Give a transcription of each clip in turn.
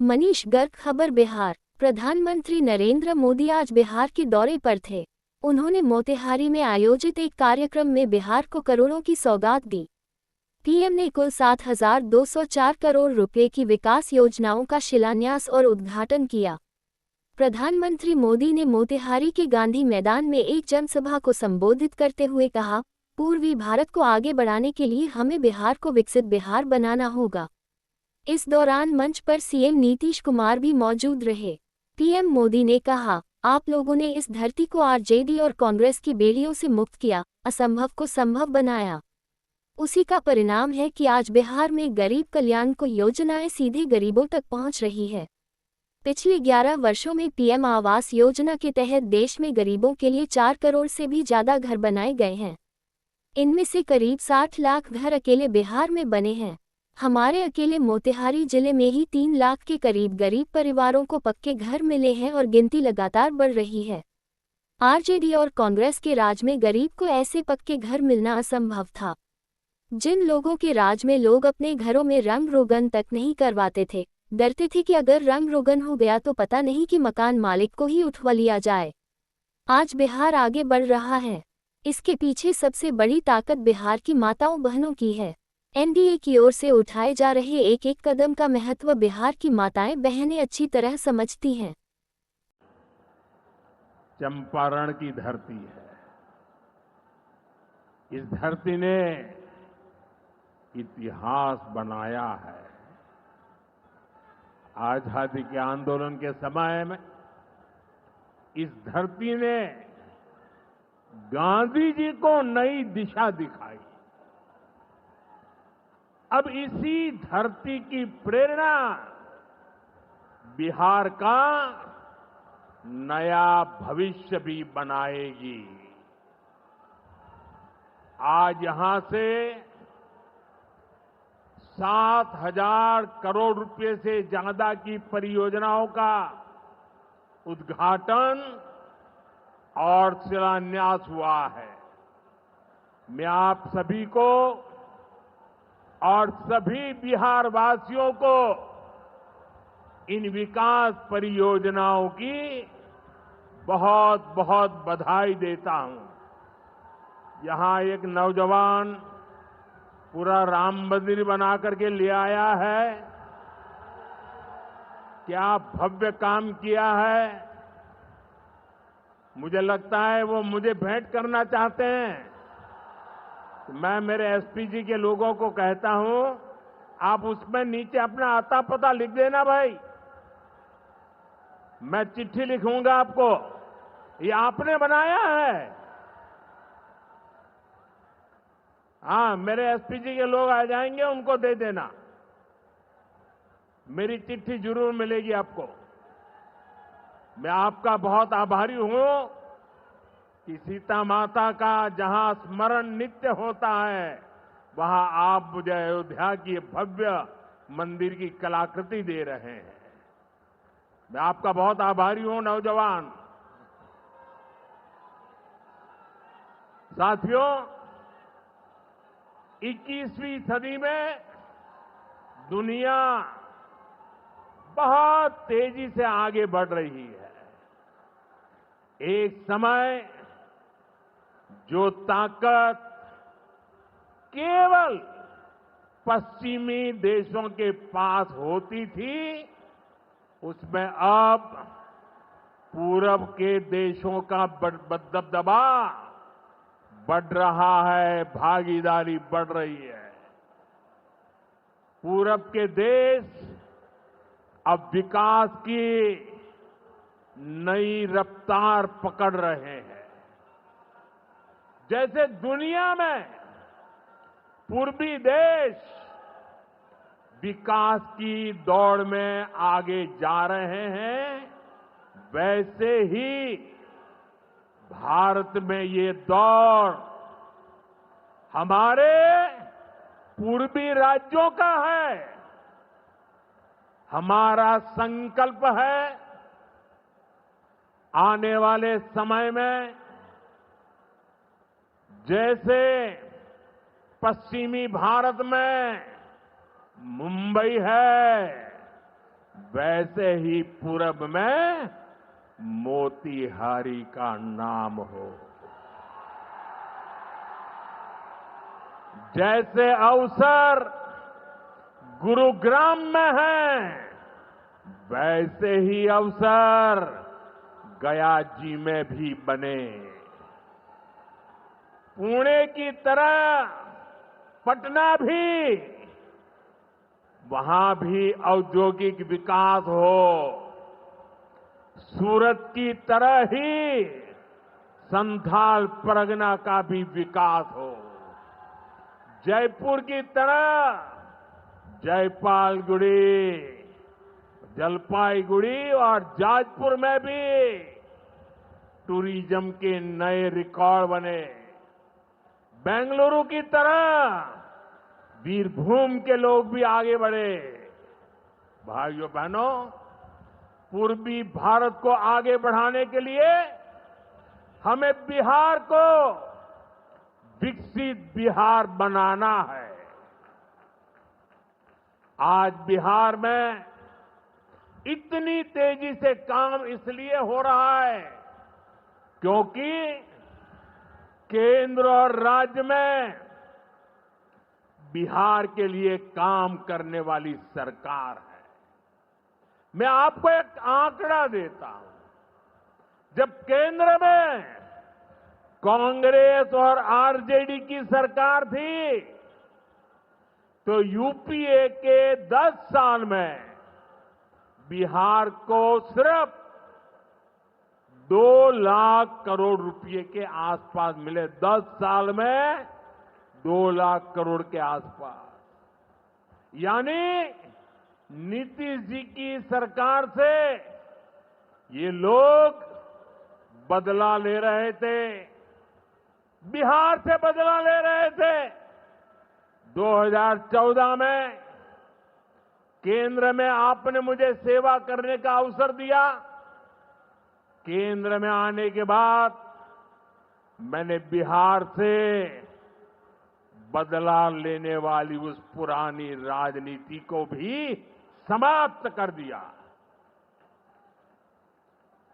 मनीष गर्ग। खबर बिहार। प्रधानमंत्री नरेंद्र मोदी आज बिहार के दौरे पर थे। उन्होंने मोतिहारी में आयोजित एक कार्यक्रम में बिहार को करोड़ों की सौगात दी। पीएम ने कुल 7,204 करोड़ रुपए की विकास योजनाओं का शिलान्यास और उद्घाटन किया। प्रधानमंत्री मोदी ने मोतिहारी के गांधी मैदान में एक जनसभा को संबोधित करते हुए कहा, पूर्वी भारत को आगे बढ़ाने के लिए हमें बिहार को विकसित बिहार बनाना होगा। इस दौरान मंच पर सीएम नीतीश कुमार भी मौजूद रहे। पीएम मोदी ने कहा, आप लोगों ने इस धरती को आरजेडी और कांग्रेस की बेड़ियों से मुक्त किया, असंभव को संभव बनाया। उसी का परिणाम है कि आज बिहार में गरीब कल्याण को योजनाएं सीधे गरीबों तक पहुंच रही है। पिछले 11 वर्षों में पीएम आवास योजना के तहत देश में गरीबों के लिए 4 करोड़ से भी ज्यादा घर बनाए गए हैं। इनमें से करीब 60 लाख घर अकेले बिहार में बने हैं। हमारे अकेले मोतिहारी जिले में ही 3 लाख के करीब गरीब परिवारों को पक्के घर मिले हैं और गिनती लगातार बढ़ रही है। आरजेडी और कांग्रेस के राज में गरीब को ऐसे पक्के घर मिलना असंभव था। जिन लोगों के राज में लोग अपने घरों में रंग रोगन तक नहीं करवाते थे, डरते थे कि अगर रंग रोगन हो गया तो पता नहीं कि मकान मालिक को ही उठवा लिया जाए। आज बिहार आगे बढ़ रहा है। इसके पीछे सबसे बड़ी ताकत बिहार की माताओं बहनों की है। एनडीए की ओर से उठाए जा रहे एक एक कदम का महत्व बिहार की माताएं बहनें अच्छी तरह समझती हैं। चंपारण की धरती है। इस धरती ने इतिहास बनाया है। आजादी के आंदोलन के समय में इस धरती ने गांधी जी को नई दिशा दिखाई। अब इसी धरती की प्रेरणा बिहार का नया भविष्य भी बनाएगी। आज यहां से 7,000 करोड़ रुपए से ज्यादा की परियोजनाओं का उद्घाटन और शिलान्यास हुआ है। मैं आप सभी को और सभी बिहार वासियों को इन विकास परियोजनाओं की बहुत बहुत बधाई देता हूं। यहां एक नौजवान पूरा राम मंदिर बना करके ले आया है। क्या भव्य काम किया है। मुझे लगता है वो मुझे भेंट करना चाहते हैं। मैं मेरे एसपी जी के लोगों को कहता हूं, आप उसमें नीचे अपना आता पता लिख देना भाई। मैं चिट्ठी लिखूंगा आपको, ये आपने बनाया है। हाँ, मेरे एसपी जी के लोग आ जाएंगे, उनको दे देना। मेरी चिट्ठी जरूर मिलेगी आपको। मैं आपका बहुत आभारी हूं कि सीता माता का जहां स्मरण नित्य होता है, वहां आप मुझे अयोध्या की भव्य मंदिर की कलाकृति दे रहे हैं। मैं आपका बहुत आभारी हूं नौजवान साथियों। 21वीं सदी में दुनिया बहुत तेजी से आगे बढ़ रही है। एक समय जो ताकत केवल पश्चिमी देशों के पास होती थी, उसमें अब पूरब के देशों का दबदबा बढ़ रहा है, भागीदारी बढ़ रही है। पूरब के देश अब विकास की नई रफ्तार पकड़ रहे हैं। जैसे दुनिया में पूर्वी देश विकास की दौड़ में आगे जा रहे हैं, वैसे ही भारत में ये दौड़ हमारे पूर्वी राज्यों का है। हमारा संकल्प है आने वाले समय में जैसे पश्चिमी भारत में मुंबई है, वैसे ही पूरब में मोतीहारी का नाम हो। जैसे अवसर गुरुग्राम में है, वैसे ही अवसर गया जी में भी बने। पुणे की तरह पटना भी, वहां भी औद्योगिक विकास हो। सूरत की तरह ही संथाल परगना का भी विकास हो। जयपुर की तरह जयपालगुड़ी, जलपाईगुड़ी और जाजपुर में भी टूरिज्म के नए रिकॉर्ड बने। बेंगलुरु की तरह वीरभूम के लोग भी आगे बढ़े। भाइयों बहनों, पूर्वी भारत को आगे बढ़ाने के लिए हमें बिहार को विकसित बिहार बनाना है। आज बिहार में इतनी तेजी से काम इसलिए हो रहा है क्योंकि केंद्र और राज्य में बिहार के लिए काम करने वाली सरकार है। मैं आपको एक आंकड़ा देता हूं। जब केंद्र में कांग्रेस और आरजेडी की सरकार थी तो यूपीए के 10 साल में बिहार को सिर्फ 2 लाख करोड़ रुपए के आसपास मिले। 10 साल में 2 लाख करोड़ के आसपास। यानी नीतीश जी की सरकार से ये लोग बदला ले रहे थे, बिहार से बदला ले रहे थे। 2014 में केंद्र में आपने मुझे सेवा करने का अवसर दिया। केंद्र में आने के बाद मैंने बिहार से बदला लेने वाली उस पुरानी राजनीति को भी समाप्त कर दिया।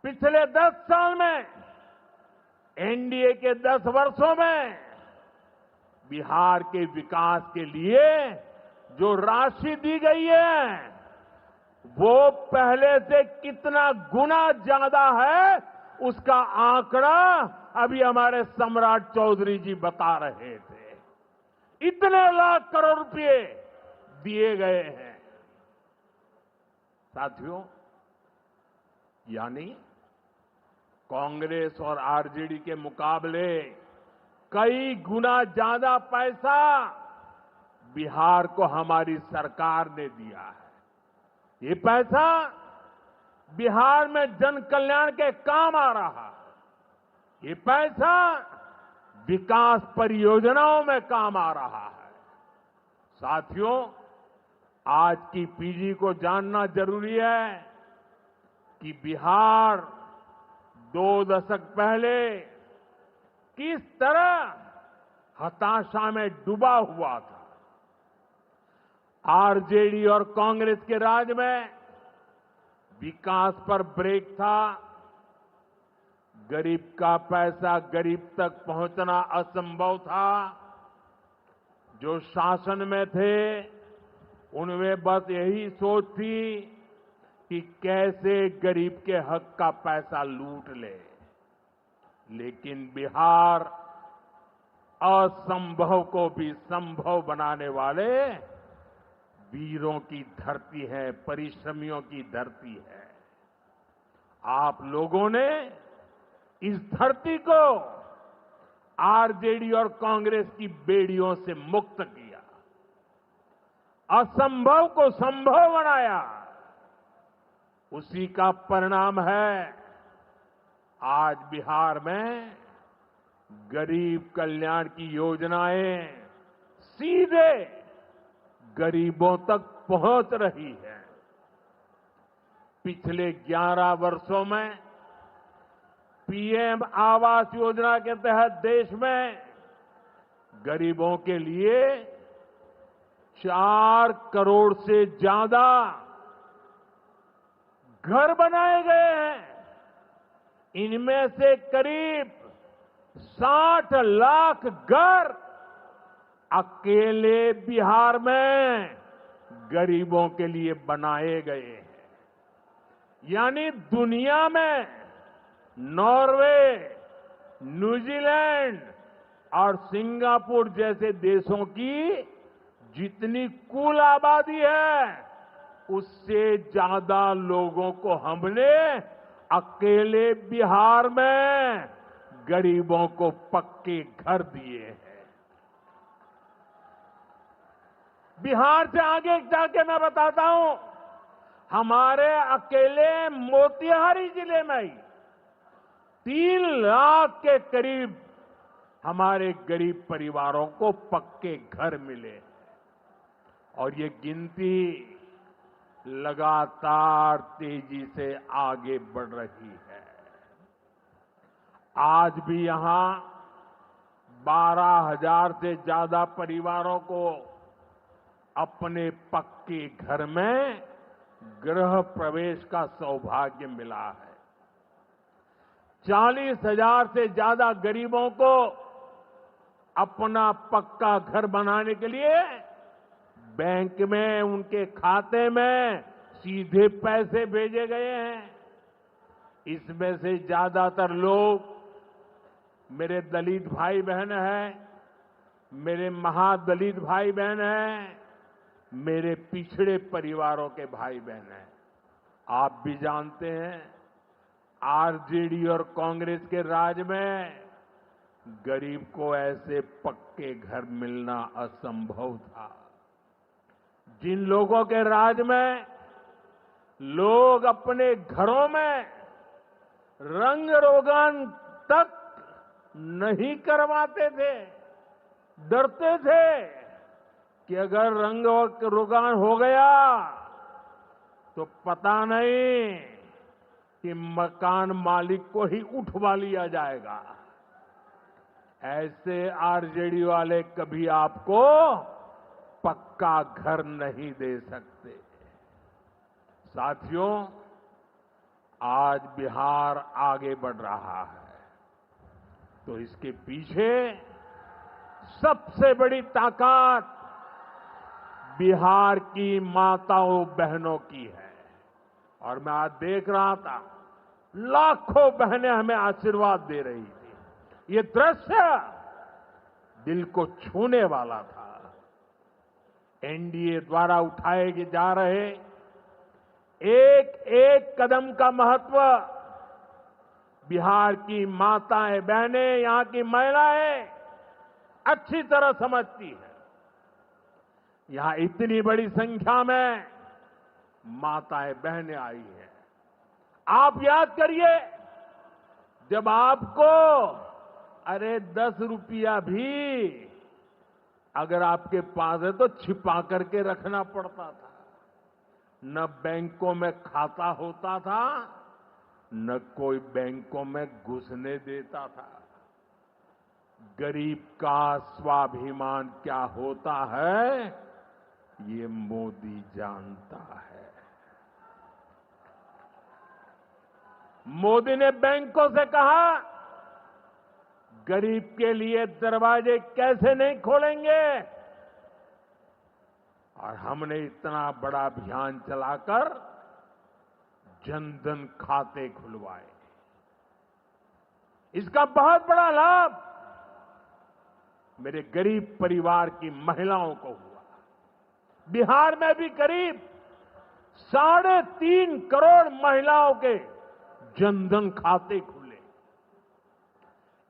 पिछले 10 साल में, एनडीए के 10 वर्षों में बिहार के विकास के लिए जो राशि दी गई है वो पहले से कितना गुना ज्यादा है, उसका आंकड़ा अभी हमारे सम्राट चौधरी जी बता रहे थे। इतने लाख करोड़ रुपए दिए गए हैं। साथियों, यानी कांग्रेस और आरजेडी के मुकाबले कई गुना ज्यादा पैसा बिहार को हमारी सरकार ने दिया है। ये पैसा बिहार में जन कल्याण के काम आ रहा है। ये पैसा विकास परियोजनाओं में काम आ रहा है। साथियों, आज की पीढ़ी को जानना जरूरी है कि बिहार 2 दशक पहले किस तरह हताशा में डूबा हुआ था। आरजेडी और कांग्रेस के राज में विकास पर ब्रेक था। गरीब का पैसा गरीब तक पहुंचना असंभव था। जो शासन में थे उनमें बस यही सोच थी कि कैसे गरीब के हक का पैसा लूट ले। लेकिन बिहार असंभव को भी संभव बनाने वाले वीरों की धरती है, परिश्रमियों की धरती है। आप लोगों ने इस धरती को आरजेडी और कांग्रेस की बेड़ियों से मुक्त किया, असंभव को संभव बनाया। उसी का परिणाम है आज बिहार में गरीब कल्याण की योजनाएं सीधे गरीबों तक पहुंच रही है। पिछले 11 वर्षों में पीएम आवास योजना के तहत देश में गरीबों के लिए 4 करोड़ से ज्यादा घर बनाए गए हैं। इनमें से करीब 60 लाख घर अकेले बिहार में गरीबों के लिए बनाए गए हैं। यानी दुनिया में नॉर्वे, न्यूजीलैंड और सिंगापुर जैसे देशों की जितनी कुल आबादी है, उससे ज्यादा लोगों को हमने अकेले बिहार में गरीबों को पक्के घर दिए हैं। बिहार से आगे जाके मैं बताता हूं, हमारे अकेले मोतिहारी जिले में ही 3 लाख के करीब हमारे गरीब परिवारों को पक्के घर मिले और ये गिनती लगातार तेजी से आगे बढ़ रही है। आज भी यहां 12,000 से ज्यादा परिवारों को अपने पक्के घर में गृह प्रवेश का सौभाग्य मिला है। 40,000 से ज्यादा गरीबों को अपना पक्का घर बनाने के लिए बैंक में उनके खाते में सीधे पैसे भेजे गए हैं। इसमें से ज्यादातर लोग मेरे दलित भाई बहन हैं, मेरे महादलित भाई बहन हैं, मेरे पिछड़े परिवारों के भाई बहन हैं। आप भी जानते हैं, आरजेडी और कांग्रेस के राज में गरीब को ऐसे पक्के घर मिलना असंभव था। जिन लोगों के राज में लोग अपने घरों में रंग रोगन तक नहीं करवाते थे, डरते थे कि अगर रंग रोगन हो गया तो पता नहीं कि मकान मालिक को ही उठवा लिया जाएगा। ऐसे आरजेडी वाले कभी आपको पक्का घर नहीं दे सकते। साथियों, आज बिहार आगे बढ़ रहा है तो इसके पीछे सबसे बड़ी ताकत बिहार की माताओं बहनों की है। और मैं आज देख रहा था, लाखों बहनें हमें आशीर्वाद दे रही थी। ये दृश्य दिल को छूने वाला था। एनडीए द्वारा उठाए जा रहे एक एक कदम का महत्व बिहार की माताएं बहनें, यहां की महिलाएं अच्छी तरह समझती है। यहां इतनी बड़ी संख्या में माताएं बहनें आई हैं। आप याद करिए, जब आपको 10 रुपया भी अगर आपके पास है तो छिपा करके रखना पड़ता था। न बैंकों में खाता होता था, न कोई बैंकों में घुसने देता था। गरीब का स्वाभिमान क्या होता है, ये मोदी जानता है। मोदी ने बैंकों से कहा, गरीब के लिए दरवाजे कैसे नहीं खोलेंगे, और हमने इतना बड़ा अभियान चलाकर जनधन खाते खुलवाए। इसका बहुत बड़ा लाभ मेरे गरीब परिवार की महिलाओं को हुआ। बिहार में भी करीब 3.5 करोड़ महिलाओं के जनधन खाते खुले।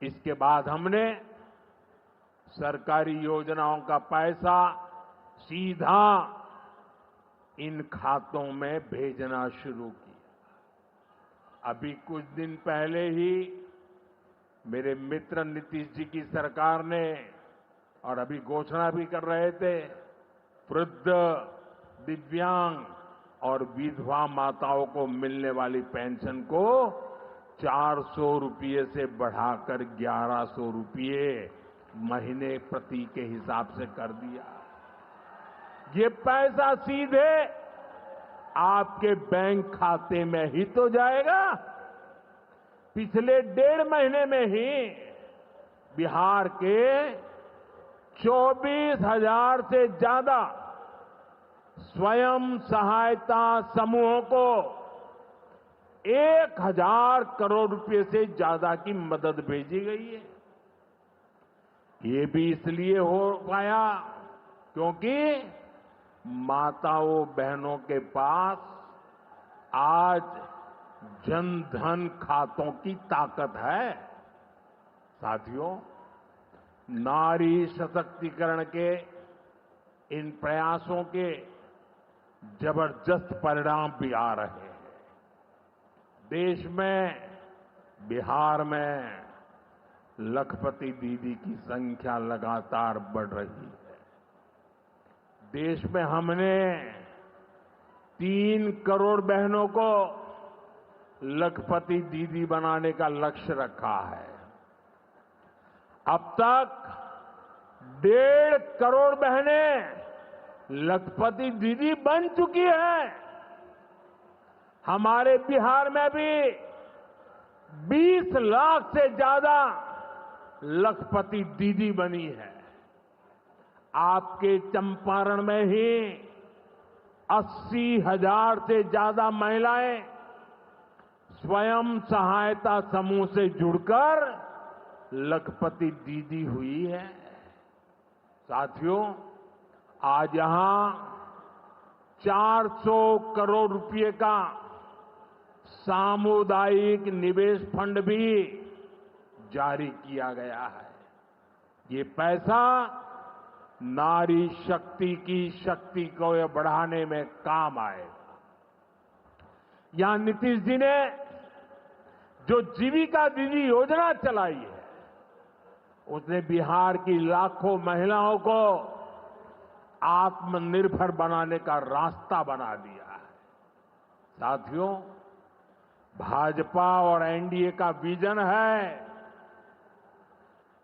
इसके बाद हमने सरकारी योजनाओं का पैसा सीधा इन खातों में भेजना शुरू किया। अभी कुछ दिन पहले ही मेरे मित्र नीतीश जी की सरकार ने, और अभी घोषणा भी कर रहे थे, वृद्ध, दिव्यांग और विधवा माताओं को मिलने वाली पेंशन को 400 रुपये से बढ़ाकर 1100 रुपये महीने प्रति के हिसाब से कर दिया। ये पैसा सीधे आपके बैंक खाते में ही तो जाएगा। पिछले 1.5 महीने में ही बिहार के 24,000 से ज्यादा स्वयं सहायता समूहों को 1,000 करोड़ रुपए से ज्यादा की मदद भेजी गई है। ये भी इसलिए हो पाया क्योंकि माताओं बहनों के पास आज जन धन खातों की ताकत है। साथियों, नारी सशक्तिकरण के इन प्रयासों के जबरदस्त परिणाम भी आ रहे हैं। देश में, बिहार में लखपति दीदी की संख्या लगातार बढ़ रही है। देश में हमने 3 करोड़ बहनों को लखपति दीदी बनाने का लक्ष्य रखा है। अब तक 1.5 करोड़ बहनें लखपति दीदी बन चुकी हैं। हमारे बिहार में भी 20 लाख से ज्यादा लखपति दीदी बनी है। आपके चंपारण में ही 80,000 से ज्यादा महिलाएं स्वयं सहायता समूह से जुड़कर लखपति दीदी हुई है। साथियों, आज यहां 400 करोड़ रुपए का सामुदायिक निवेश फंड भी जारी किया गया है। ये पैसा नारी शक्ति की शक्ति को बढ़ाने में काम आएगा। यहां नीतीश जी ने जो जीविका दीदी योजना चलाई है, उसने बिहार की लाखों महिलाओं को आत्मनिर्भर बनाने का रास्ता बना दिया है। साथियों, भाजपा और एनडीए का विजन है,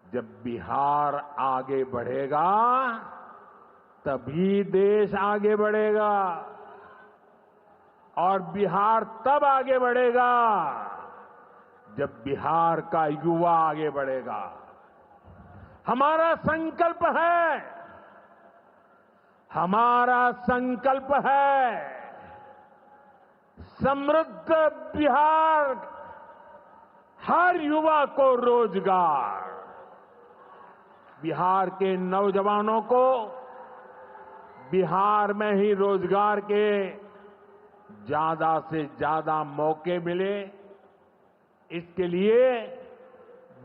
जब बिहार आगे बढ़ेगा तभी देश आगे बढ़ेगा, और बिहार तब आगे बढ़ेगा जब बिहार का युवा आगे बढ़ेगा। हमारा संकल्प है समृद्ध बिहार, हर युवा को रोजगार, बिहार के नौजवानों को बिहार में ही रोजगार के ज्यादा से ज्यादा मौके मिले। इसके लिए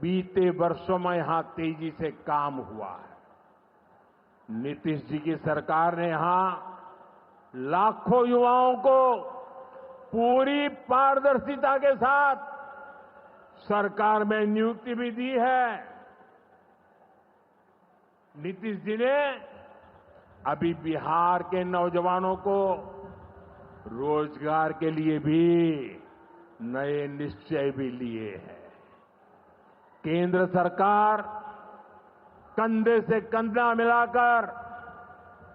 बीते वर्षों में यहां तेजी से काम हुआ है। नीतीश जी की सरकार ने यहां लाखों युवाओं को पूरी पारदर्शिता के साथ सरकार में नियुक्ति भी दी है। नीतीश जी ने अभी बिहार के नौजवानों को रोजगार के लिए भी नए निश्चय भी लिए हैं। केंद्र सरकार कंधे से कंधा मिलाकर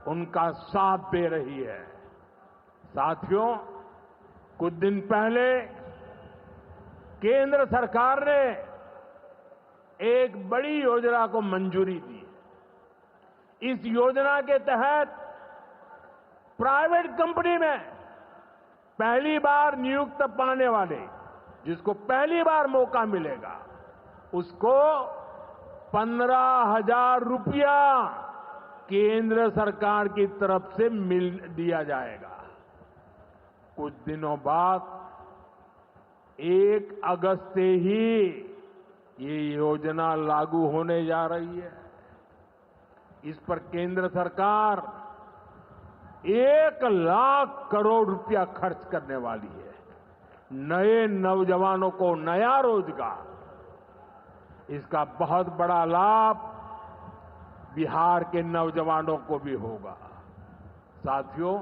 उनका साथ दे रही है। साथियों, कुछ दिन पहले केंद्र सरकार ने एक बड़ी योजना को मंजूरी दी। इस योजना के तहत प्राइवेट कंपनी में पहली बार नियुक्त पाने वाले, जिसको पहली बार मौका मिलेगा, उसको 15,000 रुपया केंद्र सरकार की तरफ से दिया जाएगा। कुछ दिनों बाद 1 अगस्त से ही ये योजना लागू होने जा रही है। इस पर केंद्र सरकार 1 लाख करोड़ रुपया खर्च करने वाली है। नए नौजवानों को नया रोजगार, इसका बहुत बड़ा लाभ बिहार के नौजवानों को भी होगा। साथियों,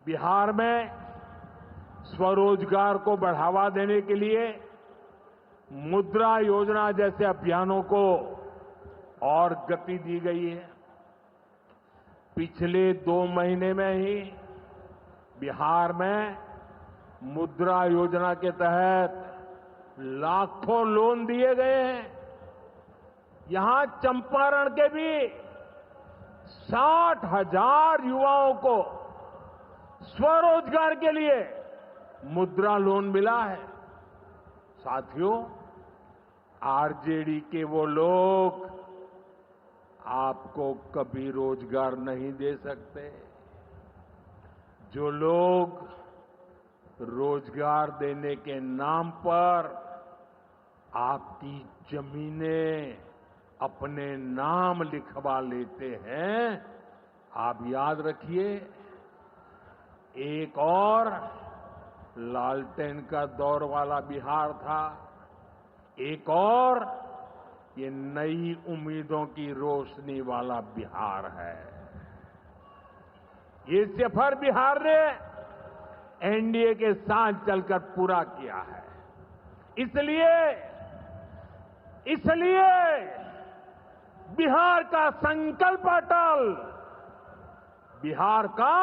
बिहार में स्वरोजगार को बढ़ावा देने के लिए मुद्रा योजना जैसे अभियानों को और गति दी गई है। पिछले 2 महीने में ही बिहार में मुद्रा योजना के तहत लाखों लोन दिए गए हैं। यहां चंपारण के भी 60,000 युवाओं को स्वरोजगार के लिए मुद्रा लोन मिला है। साथियों, आरजेडी के वो लोग आपको कभी रोजगार नहीं दे सकते। जो लोग रोजगार देने के नाम पर आपकी जमीनें अपने नाम लिखवा लेते हैं, आप याद रखिए, एक और लालटेन का दौर वाला बिहार था, एक और ये नई उम्मीदों की रोशनी वाला बिहार है। ये सफर बिहार ने एनडीए के साथ चलकर पूरा किया है। इसलिए बिहार का संकल्प अटल, बिहार का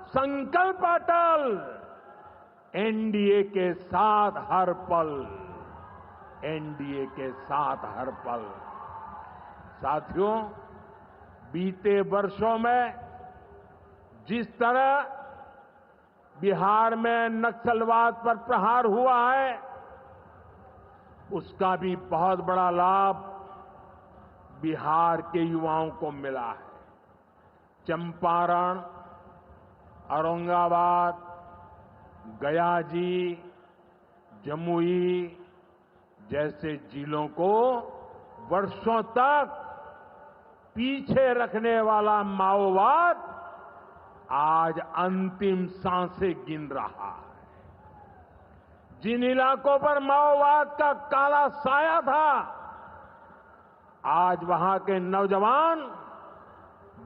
संकल्प अटल, एनडीए के साथ हर पल, एनडीए के साथ हर पल। साथियों, बीते वर्षों में जिस तरह बिहार में नक्सलवाद पर प्रहार हुआ है, उसका भी बहुत बड़ा लाभ बिहार के युवाओं को मिला है। चंपारण, औरंगाबाद, गया जी, जमुई जैसे जिलों को वर्षों तक पीछे रखने वाला माओवाद आज अंतिम सांसें गिन रहा है। जिन इलाकों पर माओवाद का काला साया था, आज वहां के नौजवान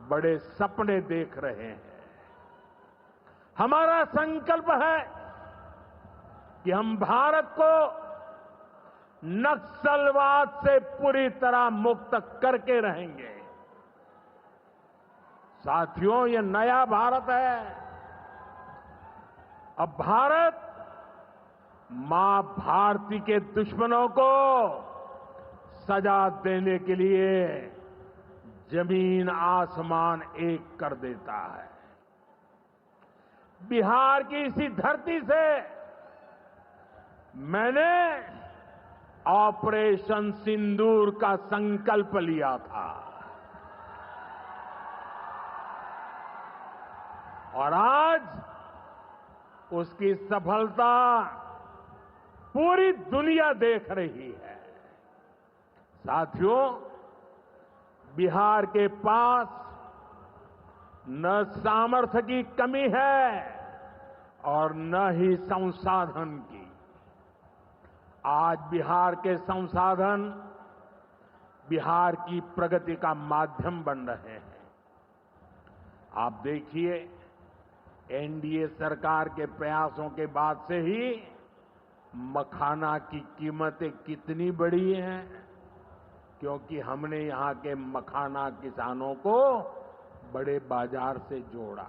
बड़े सपने देख रहे हैं। हमारा संकल्प है कि हम भारत को नक्सलवाद से पूरी तरह मुक्त करके रहेंगे। साथियों, ये नया भारत है। अब भारत मां भारती के दुश्मनों को सजा देने के लिए जमीन आसमान एक कर देता है। बिहार की इसी धरती से मैंने ऑपरेशन सिंदूर का संकल्प लिया था और आज उसकी सफलता पूरी दुनिया देख रही है। साथियों, बिहार के पास न सामर्थ्य की कमी है और न ही संसाधन की। आज बिहार के संसाधन बिहार की प्रगति का माध्यम बन रहे हैं। आप देखिए, एनडीए सरकार के प्रयासों के बाद से ही मखाना की कीमतें कितनी बढ़ी हैं, क्योंकि हमने यहां के मखाना किसानों को बड़े बाजार से जोड़ा।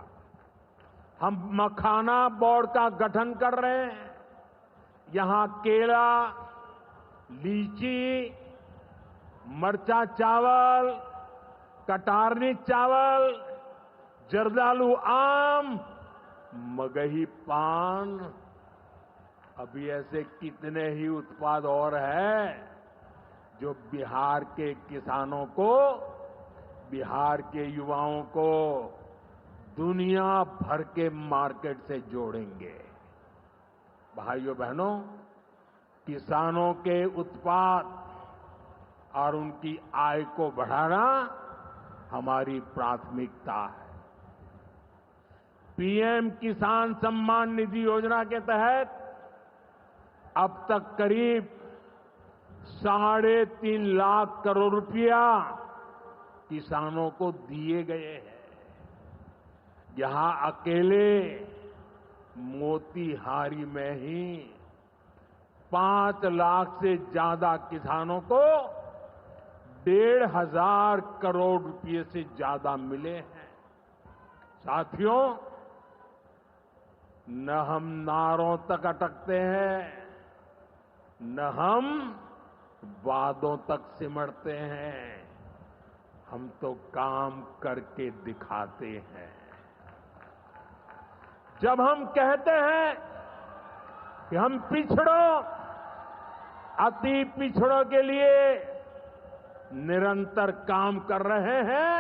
हम मखाना बोर्ड का गठन कर रहे हैं। यहां केला, लीची, मरचा चावल, कटारनी चावल, जर्दालू आम, मगही पान, अभी ऐसे कितने ही उत्पाद और हैं जो बिहार के किसानों को, बिहार के युवाओं को दुनिया भर के मार्केट से जोड़ेंगे। भाइयों बहनों, किसानों के उत्पाद और उनकी आय को बढ़ाना हमारी प्राथमिकता है। पीएम किसान सम्मान निधि योजना के तहत अब तक करीब 3.5 लाख करोड़ रुपया किसानों को दिए गए हैं। यहां अकेले मोतीहारी में ही 5 लाख से ज्यादा किसानों को 1,500 करोड़ रुपए से ज्यादा मिले हैं। साथियों, न हम नारों तक अटकते हैं, न हम वादों तक सिमटते हैं। हम तो काम करके दिखाते हैं। जब हम कहते हैं कि हम पिछड़ों, अति पिछड़ों के लिए निरंतर काम कर रहे हैं,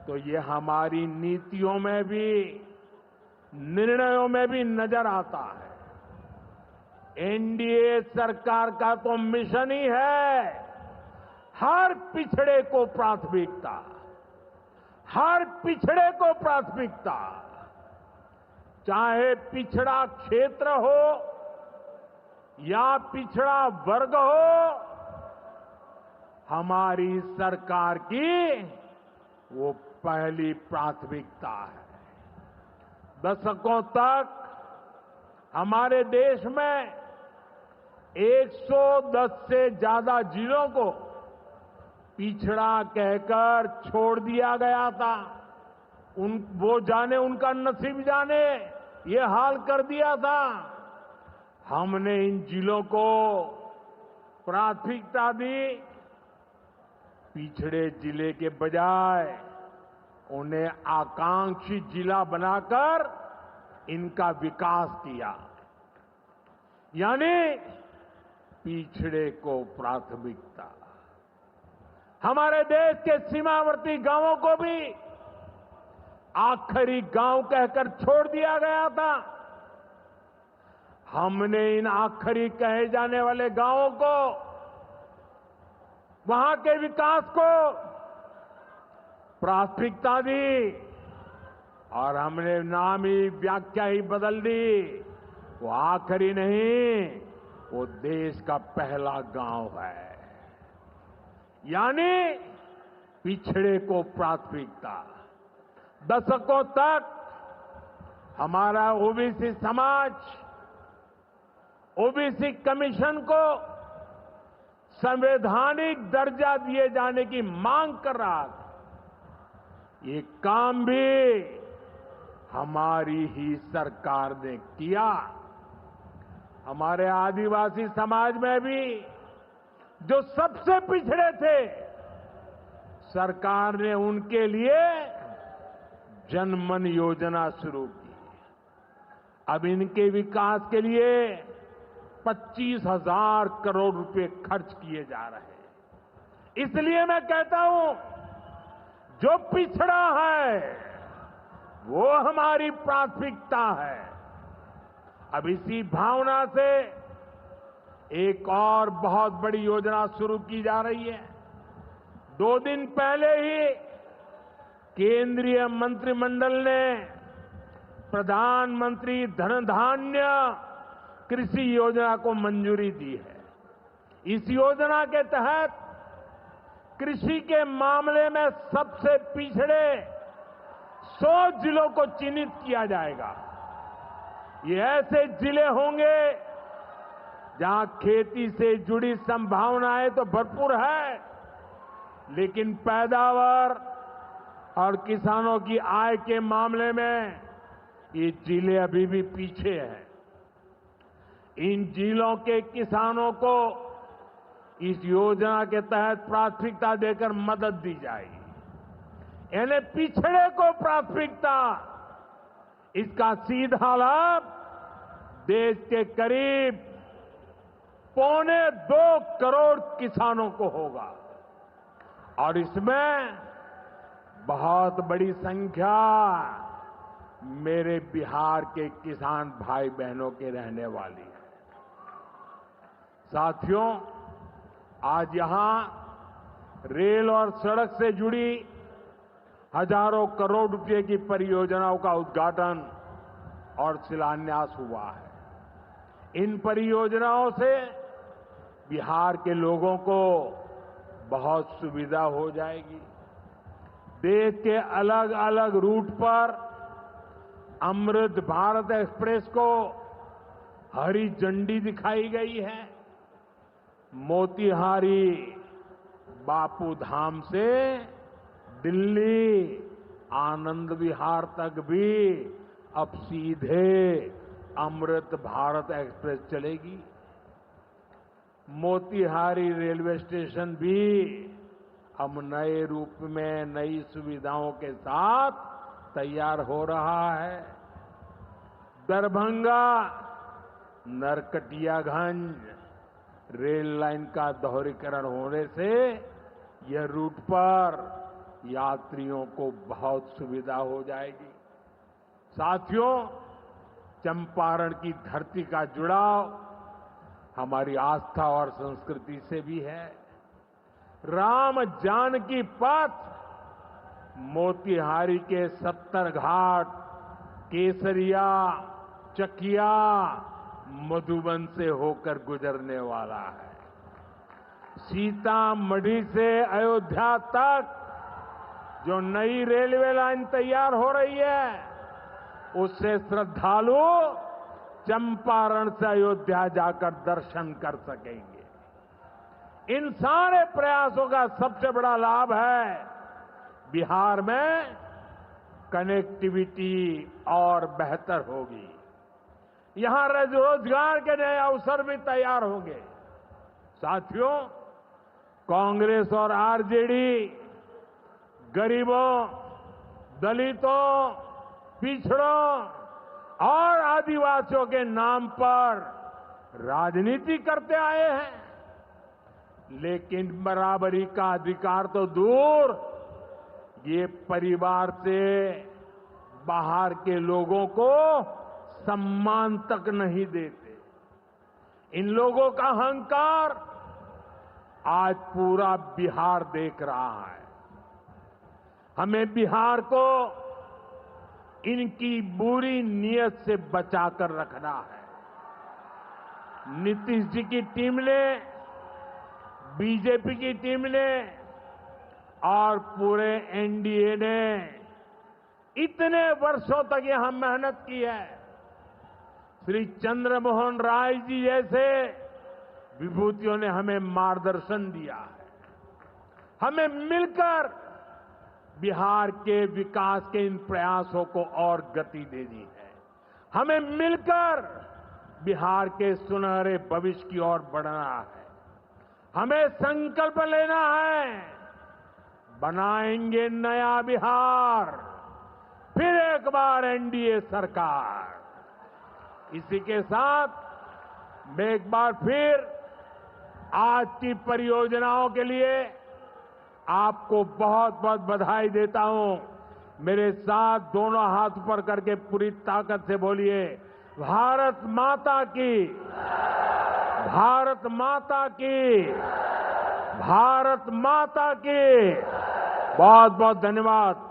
तो ये हमारी नीतियों में भी, निर्णयों में भी नजर आता है। एनडीए सरकार का तो मिशन ही है हर पिछड़े को प्राथमिकता, हर पिछड़े को प्राथमिकता। चाहे पिछड़ा क्षेत्र हो या पिछड़ा वर्ग हो, हमारी सरकार की वो पहली प्राथमिकता है। दशकों तक हमारे देश में 110 से ज्यादा जिलों को पिछड़ा कहकर छोड़ दिया गया था। वो जाने, उनका नसीब जाने, ये हाल कर दिया था। हमने इन जिलों को प्राथमिकता दी। पिछड़े जिले के बजाय उन्हें आकांक्षी जिला बनाकर इनका विकास किया, यानी पिछड़े को प्राथमिकता। हमारे देश के सीमावर्ती गांवों को भी आखिरी गांव कहकर छोड़ दिया गया था। हमने इन आखिरी कहे जाने वाले गांवों को, वहां के विकास को प्राथमिकता दी और हमने नाम ही, व्याख्या ही बदल दी। वो आखिरी नहीं, वो देश का पहला गांव है, यानी पिछड़े को प्राथमिकता। दशकों तक हमारा ओबीसी समाज ओबीसी कमीशन को संवैधानिक दर्जा दिए जाने की मांग कर रहा था। ये काम भी हमारी ही सरकार ने किया। हमारे आदिवासी समाज में भी जो सबसे पिछड़े थे, सरकार ने उनके लिए जनमन योजना शुरू की। अब इनके विकास के लिए 25,000 करोड़ रुपए खर्च किए जा रहे हैं। इसलिए मैं कहता हूं, जो पिछड़ा है वो हमारी प्राथमिकता है। अब इसी भावना से एक और बहुत बड़ी योजना शुरू की जा रही है। 2 दिन पहले ही केंद्रीय मंत्रिमंडल ने प्रधानमंत्री धन धान्य कृषि योजना को मंजूरी दी है। इस योजना के तहत कृषि के मामले में सबसे पिछड़े 100 जिलों को चिन्हित किया जाएगा। ये ऐसे जिले होंगे जहां खेती से जुड़ी संभावनाएं तो भरपूर है, लेकिन पैदावार और किसानों की आय के मामले में ये जिले अभी भी पीछे हैं। इन जिलों के किसानों को इस योजना के तहत प्राथमिकता देकर मदद दी जाएगी। यानी पिछड़े को प्राथमिकता। इसका सीधा लाभ देश के करीब 2.25 करोड़ किसानों को होगा और इसमें बहुत बड़ी संख्या मेरे बिहार के किसान भाई बहनों के रहने वाली है। साथियों, आज यहां रेल और सड़क से जुड़ी हजारों करोड़ रुपए की परियोजनाओं का उद्घाटन और शिलान्यास हुआ है। इन परियोजनाओं से बिहार के लोगों को बहुत सुविधा हो जाएगी। देश के अलग अलग रूट पर अमृत भारत एक्सप्रेस को हरी झंडी दिखाई गई है। मोतिहारी बापू धाम से दिल्ली आनंद विहार तक भी अब सीधे अमृत भारत एक्सप्रेस चलेगी। मोतीहारी रेलवे स्टेशन भी अब नए रूप में नई सुविधाओं के साथ तैयार हो रहा है। दरभंगा नरकटियागंज रेल लाइन का दोहरीकरण होने से यह रूट पर यात्रियों को बहुत सुविधा हो जाएगी। साथियों, चंपारण की धरती का जुड़ाव हमारी आस्था और संस्कृति से भी है। राम जानकी पथ मोतिहारी के 70 घाट, केसरिया, चकिया, मधुबन से होकर गुजरने वाला है। सीतामढ़ी से अयोध्या तक जो नई रेलवे लाइन तैयार हो रही है, उससे श्रद्धालु चंपारण से अयोध्या जाकर दर्शन कर सकेंगे। इन सारे प्रयासों का सबसे बड़ा लाभ है बिहार में कनेक्टिविटी और बेहतर होगी। यहां रोजगार के नए अवसर भी तैयार होंगे। साथियों, कांग्रेस और आरजेडी गरीबों, दलितों, पिछड़ों और आदिवासियों के नाम पर राजनीति करते आए हैं, लेकिन बराबरी का अधिकार तो दूर, ये परिवार से बाहर के लोगों को सम्मान तक नहीं देते। इन लोगों का अहंकार आज पूरा बिहार देख रहा है। हमें बिहार को इनकी बुरी नीयत से बचाकर रखना है। नीतीश जी की टीम ने, बीजेपी की टीम ने और पूरे एनडीए ने इतने वर्षों तक यहां मेहनत की है। श्री चंद्रमोहन राय जी जैसे विभूतियों ने हमें मार्गदर्शन दिया है। हमें मिलकर बिहार के विकास के इन प्रयासों को और गति देनी है। हमें मिलकर बिहार के सुनहरे भविष्य की ओर बढ़ना है। हमें संकल्प लेना है, बनाएंगे नया बिहार, फिर एक बार एनडीए सरकार। इसी के साथ मैं एक बार फिर आज की परियोजनाओं के लिए आपको बहुत बहुत बधाई देता हूं। मेरे साथ दोनों हाथ ऊपर करके पूरी ताकत से बोलिए, भारत माता की, भारत माता की, भारत माता की। बहुत बहुत धन्यवाद।